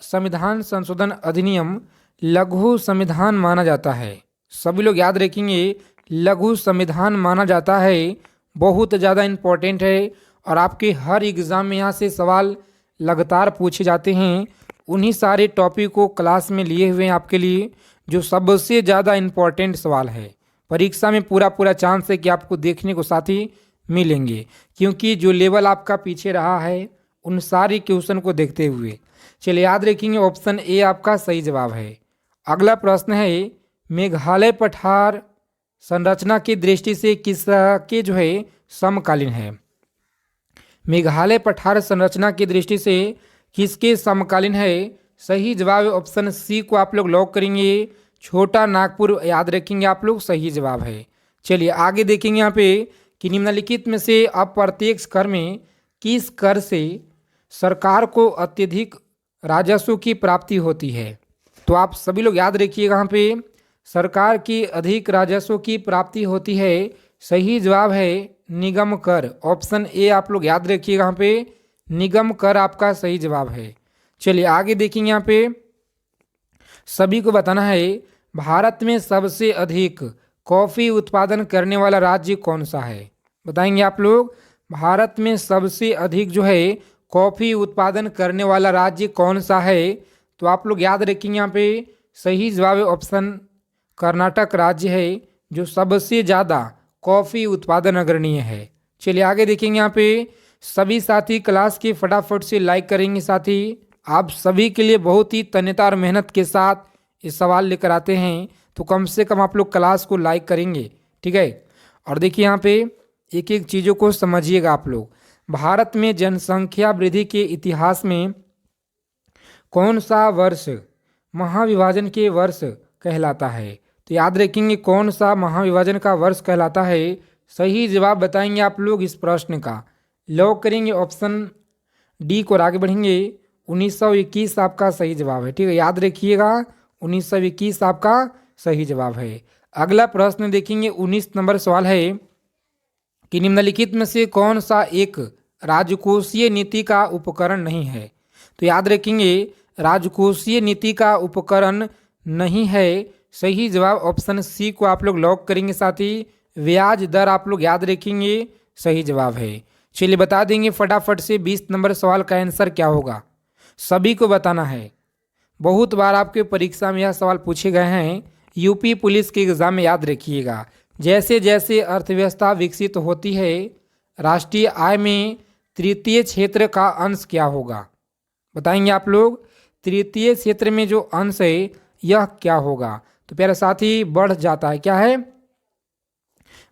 संविधान संशोधन अधिनियम लघु संविधान माना जाता है? सभी लोग याद रखेंगे, लघु संविधान माना जाता है, बहुत ज़्यादा इम्पोर्टेंट है और आपके हर एग्ज़ाम में यहाँ से सवाल लगातार पूछे जाते हैं। उन्हीं सारे टॉपिक को क्लास में लिए हुए हैं आपके लिए, जो सबसे ज़्यादा इम्पोर्टेंट सवाल है। परीक्षा में पूरा चांस है कि आपको देखने को साथी मिलेंगे, क्योंकि जो लेवल आपका पीछे रहा है उन सारी क्वेश्चन को देखते हुए। चलिए याद रखेंगे, ऑप्शन ए आपका सही जवाब है। अगला प्रश्न है, मेघालय पठार संरचना की दृष्टि से किसके जो है समकालीन है? मेघालय पठार संरचना की दृष्टि से किसके समकालीन है? सही जवाब ऑप्शन सी को आप लोग लॉक करेंगे, छोटा नागपुर, याद रखेंगे आप लोग, सही जवाब है। चलिए आगे देखेंगे यहाँ पे कि निम्नलिखित में से अप्रत्यक्ष कर में किस कर से सरकार को अत्यधिक राजस्व की प्राप्ति होती है? तो आप सभी लोग याद रखिएगा, यहाँ पे सरकार की अधिक राजस्व की प्राप्ति होती है। सही जवाब है निगम कर, ऑप्शन ए आप लोग याद रखिएगा, यहाँ पे निगम कर आपका सही जवाब है। चलिए आगे देखेंगे, यहाँ पे सभी को बताना है भारत में सबसे अधिक कॉफ़ी उत्पादन करने वाला राज्य कौन सा है? बताएंगे आप लोग, भारत में सबसे अधिक जो है कॉफ़ी उत्पादन करने वाला राज्य कौन सा है? तो आप लोग याद रखेंगे, यहाँ पे सही जवाब ऑप्शन कर्नाटक राज्य है, जो सबसे ज़्यादा कॉफ़ी उत्पादन अग्रणीय है। चलिए आगे देखेंगे, यहाँ पे सभी साथी क्लास के फटाफट से लाइक करेंगे। साथी आप सभी के लिए बहुत ही तन्यता और मेहनत के साथ ये सवाल लेकर आते हैं, तो कम से कम आप लोग क्लास को लाइक करेंगे, ठीक है। और देखिए यहाँ पे एक एक चीज़ों को समझिएगा आप लोग। भारत में जनसंख्या वृद्धि के इतिहास में कौन सा वर्ष महाविभाजन के वर्ष कहलाता है? तो याद रखेंगे कौन सा महाविभाजन का वर्ष कहलाता है। सही जवाब बताएंगे आप लोग इस प्रश्न का, लॉक करेंगे ऑप्शन डी को। आगे बढ़ेंगे, 1921 आपका सही जवाब है, ठीक है, याद रखिएगा 1921 आपका सही जवाब है। अगला प्रश्न देखेंगे, 19 नंबर सवाल है कि निम्नलिखित में से कौन सा एक राजकोषीय नीति का उपकरण नहीं है? तो याद रखेंगे राजकोषीय नीति का उपकरण नहीं है। सही जवाब ऑप्शन सी को आप लोग लॉक करेंगे। साथ ही ब्याज दर आप लोग याद रखेंगे, सही जवाब है। चलिए बता देंगे फटाफट से 20 नंबर सवाल का आंसर क्या होगा, सभी को बताना है। बहुत बार आपके परीक्षा में यह सवाल पूछे गए हैं, यूपी पुलिस के एग्जाम में, याद रखिएगा। जैसे जैसे अर्थव्यवस्था विकसित होती है, राष्ट्रीय आय में तृतीय क्षेत्र का अंश क्या होगा? बताएंगे आप लोग, तृतीय क्षेत्र में जो अंश है यह क्या होगा? तो प्यारे साथी बढ़ जाता है, क्या है?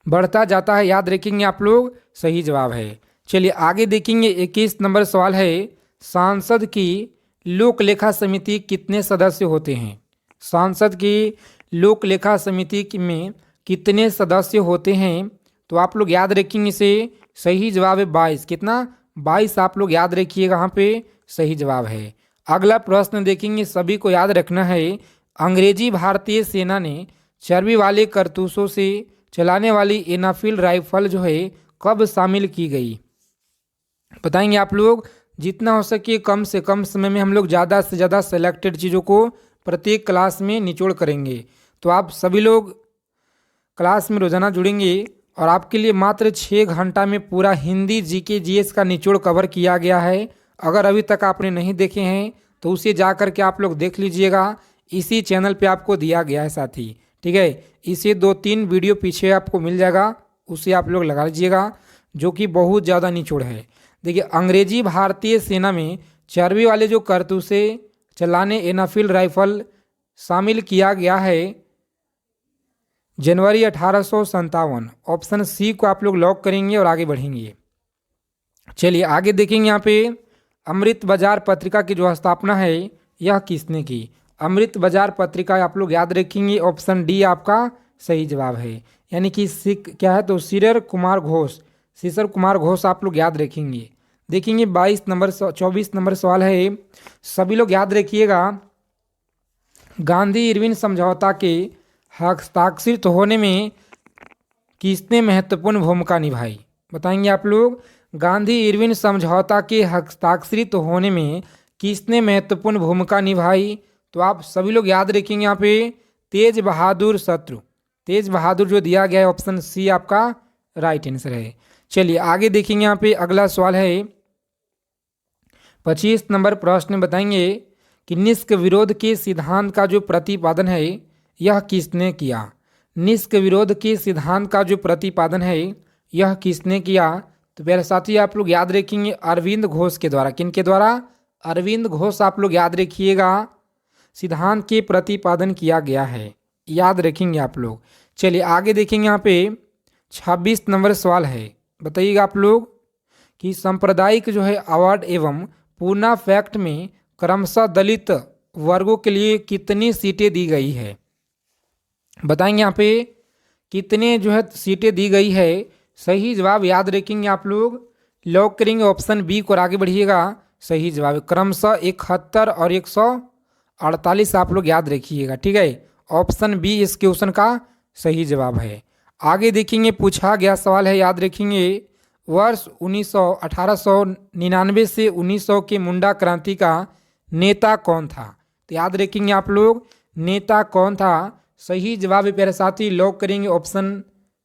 बढ़ता जाता है, याद रखेंगे आप लोग, सही जवाब है। चलिए आगे देखेंगे, 21 नंबर सवाल है, सांसद की लोक लेखा समिति कितने सदस्य होते हैं? सांसद की लोक लेखा समिति में कितने सदस्य होते हैं? तो आप लोग याद रखेंगे इसे, सही जवाब है 22। कितना? 22 आप लोग याद रखिएगा, यहाँ पे सही जवाब है। अगला प्रश्न देखेंगे, सभी को याद रखना है, अंग्रेजी भारतीय सेना ने चर्बी वाले कारतूसों से चलाने वाली एनाफील्ड राइफल जो है कब शामिल की गई? बताएंगे आप लोग, जितना हो सके कम से कम समय में हम लोग ज़्यादा से ज़्यादा सेलेक्टेड चीज़ों को प्रत्येक क्लास में निचोड़ करेंगे। तो आप सभी लोग क्लास में रोज़ाना जुड़ेंगे और आपके लिए मात्र 6 घंटा में पूरा हिंदी जीके जीएस का निचोड़ कवर किया गया है। अगर अभी तक आपने नहीं देखे हैं तो उसे जा कर के आप लोग देख लीजिएगा, इसी चैनल पे आपको दिया गया है साथी। ठीक है, इसे 2-3 वीडियो पीछे आपको मिल जाएगा, उसे आप लोग लगा लीजिएगा, जो कि बहुत ज़्यादा निचोड़ है। देखिए, अंग्रेजी भारतीय सेना में चर्बी वाले जो कारतूसे चलाने एनाफील्ड राइफल शामिल किया गया है जनवरी 1857। ऑप्शन सी को आप लोग लॉक करेंगे और आगे बढ़ेंगे। चलिए आगे देखेंगे, यहाँ पे अमृत बाजार पत्रिका की जो स्थापना है यह किसने की? अमृत बाजार पत्रिका आप लोग याद रखेंगे, ऑप्शन डी आपका सही जवाब है। यानी कि सिख क्या है तो सीसर कुमार घोष, सीसर कुमार घोष आप लोग याद रखेंगे। देखेंगे 24 नंबर सवाल है, सभी लोग याद रखिएगा। गांधी इरविन समझौता के हस्ताक्षरित होने में किसने महत्वपूर्ण भूमिका निभाई? बताएंगे आप लोग, गांधी इरविन समझौता के हस्ताक्षरित होने में किसने महत्वपूर्ण भूमिका निभाई? तो आप सभी लोग याद रखेंगे यहाँ पे तेज बहादुर शत्रु, तेज बहादुर जो दिया गया है ऑप्शन सी आपका राइट आंसर है। चलिए आगे देखेंगे, यहाँ पे अगला सवाल है 25 नंबर प्रश्न बताएंगे कि निष्क विरोध के सिद्धांत का जो प्रतिपादन है यह किसने किया? निष्क विरोध के सिद्धांत का जो प्रतिपादन है यह किसने किया? तो प्यारे साथी आप लोग याद रखेंगे अरविंद घोष के द्वारा। किनके द्वारा? अरविंद घोष आप लोग याद रखिएगा, सिद्धांत के प्रतिपादन किया गया है, याद रखेंगे आप लोग। चलिए आगे देखेंगे, यहाँ पे 26 नंबर सवाल है, बताइएगा आप लोग कि सांप्रदायिक जो है अवार्ड एवं पूना फैक्ट में क्रमशः दलित वर्गों के लिए कितनी सीटें दी गई है? बताएंगे यहाँ पे कितने जो है सीटें दी गई है। सही जवाब याद रखेंगे आप लोग, लॉक करेंगे ऑप्शन बी को और आगे बढ़िएगा। सही जवाब क्रमशः 71 और 148 आप लोग याद रखिएगा। ठीक है, ऑप्शन बी इस क्वेश्चन का सही जवाब है। आगे देखेंगे, पूछा गया सवाल है, याद रखेंगे वर्ष 1899 से 1900 के मुंडा क्रांति का नेता कौन था? तो याद रखेंगे आप लोग नेता कौन था। सही जवाब है प्यारे साथी, लॉक करेंगे ऑप्शन,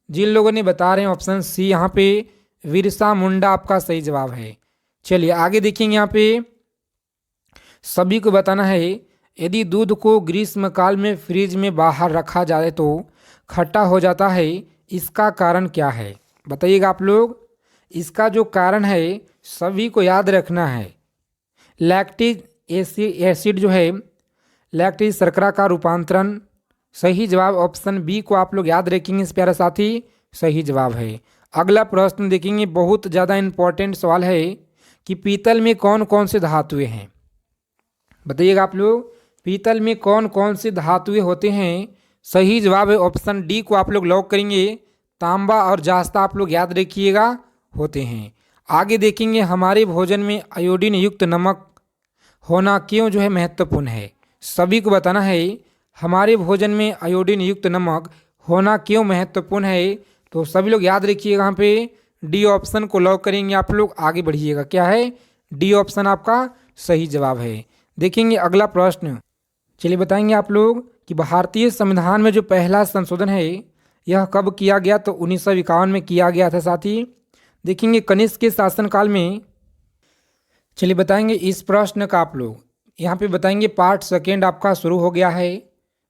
जिन लोगों ने बता रहे हैं ऑप्शन सी यहाँ पे बिरसा मुंडा आपका सही जवाब है। चलिए आगे देखेंगे, यहाँ पे सभी को बताना है यदि दूध को ग्रीष्म काल में फ्रिज में बाहर रखा जाए तो खट्टा हो जाता है, इसका कारण क्या है? बताइएगा आप लोग, इसका जो कारण है सभी को याद रखना है। लैक्टिक एसिड जो है, लैक्टिक शर्करा का रूपांतरण। सही जवाब ऑप्शन बी को आप लोग याद रखेंगे इस प्यारे साथी, सही जवाब है। अगला प्रश्न देखेंगे, बहुत ज़्यादा इंपॉर्टेंट सवाल है कि पीतल में कौन कौन से धातुएं हैं? बताइएगा आप लोग, पीतल में कौन कौन से धातुएं होते हैं? सही जवाब है ऑप्शन डी को आप लोग लॉक करेंगे, तांबा और जास्ता आप लोग याद रखिएगा होते हैं। आगे देखेंगे, हमारे भोजन में आयोडीन युक्त नमक होना क्यों जो है महत्वपूर्ण है? सभी को बताना है हमारे भोजन में आयोडीन युक्त नमक होना क्यों महत्वपूर्ण है। तो सभी लोग याद रखिएगा, यहाँ पे डी ऑप्शन को लॉक करेंगे आप लोग, आगे बढ़िएगा। क्या है? डी ऑप्शन आपका सही जवाब है। देखेंगे अगला प्रश्न, चलिए बताएंगे आप लोग कि भारतीय संविधान में जो पहला संशोधन है यह कब किया गया? तो 1951 में किया गया था साथी। देखेंगे कनिष्क के शासनकाल में। चलिए बताएंगे इस प्रश्न का आप लोग यहाँ पे बताएंगे पार्ट सेकेंड आपका शुरू हो गया है,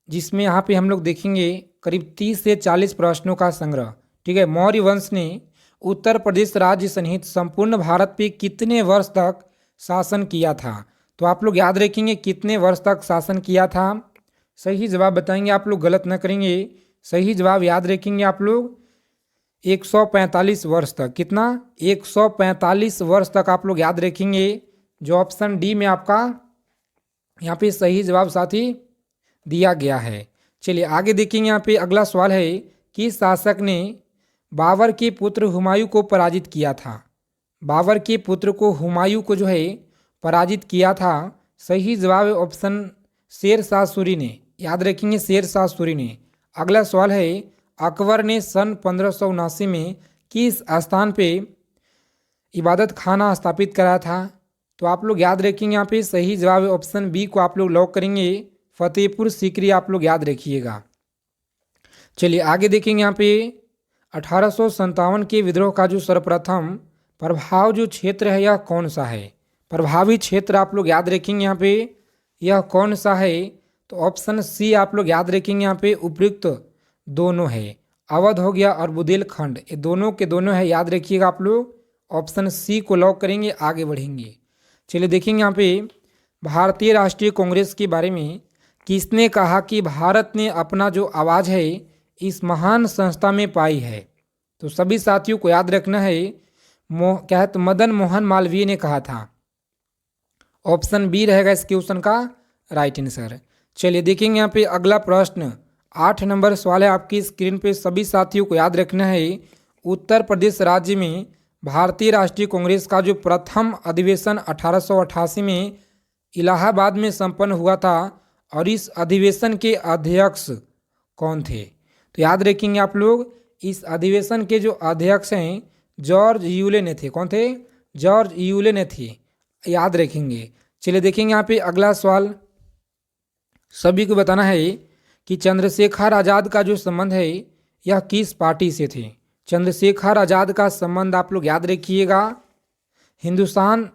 जिसमें यहाँ पे हम लोग देखेंगे करीब 30 से 40 प्रश्नों का संग्रह। ठीक है, मौर्य वंश ने उत्तर प्रदेश राज्य सहित संपूर्ण भारत पे कितने वर्ष तक शासन किया था? तो आप लोग याद रखेंगे कितने वर्ष तक शासन किया था। सही जवाब बताएंगे आप लोग, गलत न करेंगे। सही जवाब याद रखेंगे आप लोग 145 वर्ष तक। कितना? 145 वर्ष तक आप लोग याद रखेंगे, जो ऑप्शन डी में आपका यहाँ पे सही जवाब साथी दिया गया है। चलिए आगे देखेंगे, यहाँ पे अगला सवाल है कि शासक ने बाबर के पुत्र हुमायूं को पराजित किया था? बाबर के पुत्र को हुमायूं को जो है पराजित किया था। सही जवाब है ऑप्शन शेर शाह सूरी ने, याद रखेंगे शेर शाह सूरी ने। अगला सवाल है अकबर ने सन 1579 में किस स्थान पे इबादत खाना स्थापित कराया था? तो आप लोग याद रखेंगे यहाँ पे सही जवाब है ऑप्शन बी को आप लोग लॉक करेंगे, फतेहपुर सीकरी आप लोग याद रखिएगा। चलिए आगे देखेंगे, यहाँ पे 1857 के विद्रोह का जो सर्वप्रथम प्रभाव जो क्षेत्र है यह कौन सा है? प्रभावी क्षेत्र आप लोग याद रखेंगे यहाँ पे यह कौन सा है? तो ऑप्शन सी आप लोग याद रखेंगे, यहाँ पे उपयुक्त दोनों है। अवध हो गया और बुंदेलखंड, ये दोनों के दोनों है, याद रखिएगा आप लोग। ऑप्शन सी को लॉक करेंगे, आगे बढ़ेंगे। चलिए देखेंगे यहाँ पे भारतीय राष्ट्रीय कांग्रेस के बारे में किसने कहा कि भारत ने अपना जो आवाज़ है इस महान संस्था में पाई है? तो सभी साथियों को याद रखना है, क्या है, तो मदन मोहन मालवीय ने कहा था। ऑप्शन बी रहेगा इस क्वेश्चन का राइट आंसर। चलिए देखेंगे यहाँ पे अगला प्रश्न, 8 नंबर सवाल है आपकी स्क्रीन पे। सभी साथियों को याद रखना है, उत्तर प्रदेश राज्य में भारतीय राष्ट्रीय कांग्रेस का जो प्रथम अधिवेशन 1888 में इलाहाबाद में संपन्न हुआ था, और इस अधिवेशन के अध्यक्ष कौन थे? तो याद रखेंगे आप लोग, इस अधिवेशन के जो अध्यक्ष हैं जॉर्ज यूले ने थे। कौन थे? जॉर्ज यूले ने थे, याद रखेंगे। चलिए देखेंगे यहाँ पे अगला सवाल, सभी को बताना है कि चंद्रशेखर आज़ाद का जो संबंध है यह किस पार्टी से थे? चंद्रशेखर आज़ाद का संबंध आप लोग याद रखिएगा, हिंदुस्तान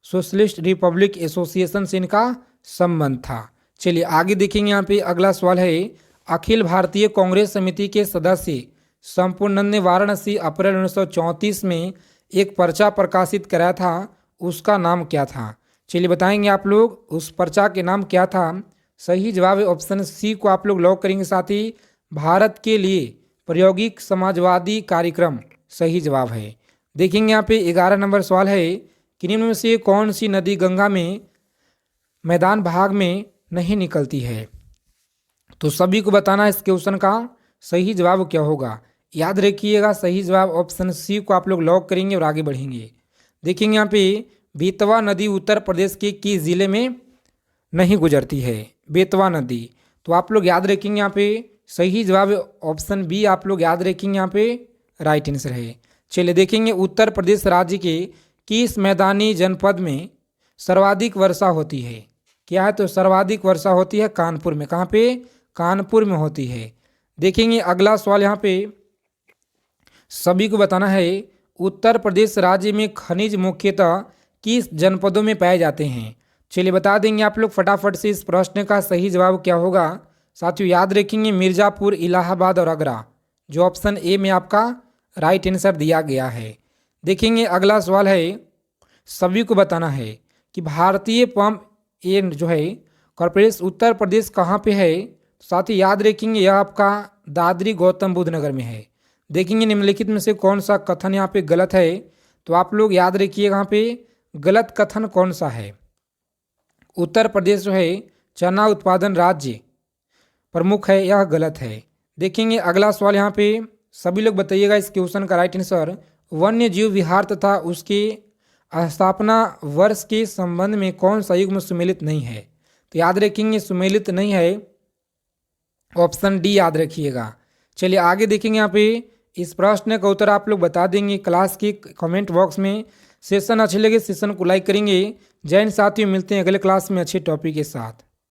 सोशलिस्ट रिपब्लिक एसोसिएशन से इनका संबंध था। चलिए आगे देखेंगे, यहाँ पे अगला सवाल है, अखिल भारतीय कांग्रेस समिति के सदस्य संपूर्णानंद ने वाराणसी अप्रैल 1934 में एक पर्चा प्रकाशित कराया था, उसका नाम क्या था? चलिए बताएंगे आप लोग, उस पर्चा के नाम क्या था? सही जवाब है ऑप्शन सी को आप लोग लॉक करेंगे। साथ ही भारत के लिए प्रायोगिक समाजवादी कार्यक्रम सही जवाब है। देखेंगे यहाँ पे 11 नंबर सवाल है, कि निम्न में से कौन सी नदी गंगा में मैदान भाग में नहीं निकलती है? तो सभी को बताना इस क्वेश्चन का सही जवाब क्या होगा, याद रखिएगा। सही जवाब ऑप्शन सी को आप लोग लॉक करेंगे और आगे बढ़ेंगे। देखेंगे यहाँ पे बेतवा नदी उत्तर प्रदेश के किस जिले में नहीं गुजरती है? बेतवा नदी, तो आप लोग याद रखेंगे यहाँ पे सही जवाब ऑप्शन बी आप लोग याद रखेंगे, यहाँ पे राइट आंसर है। चलिए देखेंगे उत्तर प्रदेश राज्य के किस मैदानी जनपद में सर्वाधिक वर्षा होती है? क्या है? तो सर्वाधिक वर्षा होती है कानपुर में। कहाँ पे? कानपुर में होती है। देखेंगे अगला सवाल, यहाँ पे सभी को बताना है, उत्तर प्रदेश राज्य में खनिज मुख्यतः किस जनपदों में पाए जाते हैं? चलिए बता देंगे आप लोग फटाफट से इस प्रश्न का सही जवाब क्या होगा। साथियों याद रखेंगे मिर्ज़ापुर, इलाहाबाद और आगरा, जो ऑप्शन ए में आपका राइट आंसर दिया गया है। देखेंगे अगला सवाल है, सभी को बताना है कि भारतीय पंप एंड जो है कॉर्पोरेशन उत्तर प्रदेश कहाँ पे है? साथ ही याद रखेंगे यह आपका दादरी गौतम बुद्ध नगर में है। देखेंगे निम्नलिखित में से कौन सा कथन यहाँ पे गलत है? तो आप लोग याद रखिएगा यहाँ पे गलत कथन कौन सा है। उत्तर प्रदेश जो है चना उत्पादन राज्य प्रमुख है, यह गलत है। देखेंगे अगला सवाल, यहाँ पे सभी लोग बताइएगा इस क्वेश्चन का राइट आंसर। वन्य जीव विहार तथा उसके स्थापना वर्ष के संबंध में कौन सा युग्म सुमेलित नहीं है? तो याद रखेंगे सुमेलित नहीं है, ऑप्शन डी याद रखिएगा। चलिए आगे देखेंगे, यहाँ पे इस प्रश्न का उत्तर आप लोग बता देंगे क्लास के कमेंट बॉक्स में। सेशन अच्छे लगे सेशन को लाइक करेंगे। जय हिंद साथियों, मिलते हैं अगले क्लास में अच्छे टॉपिक के साथ।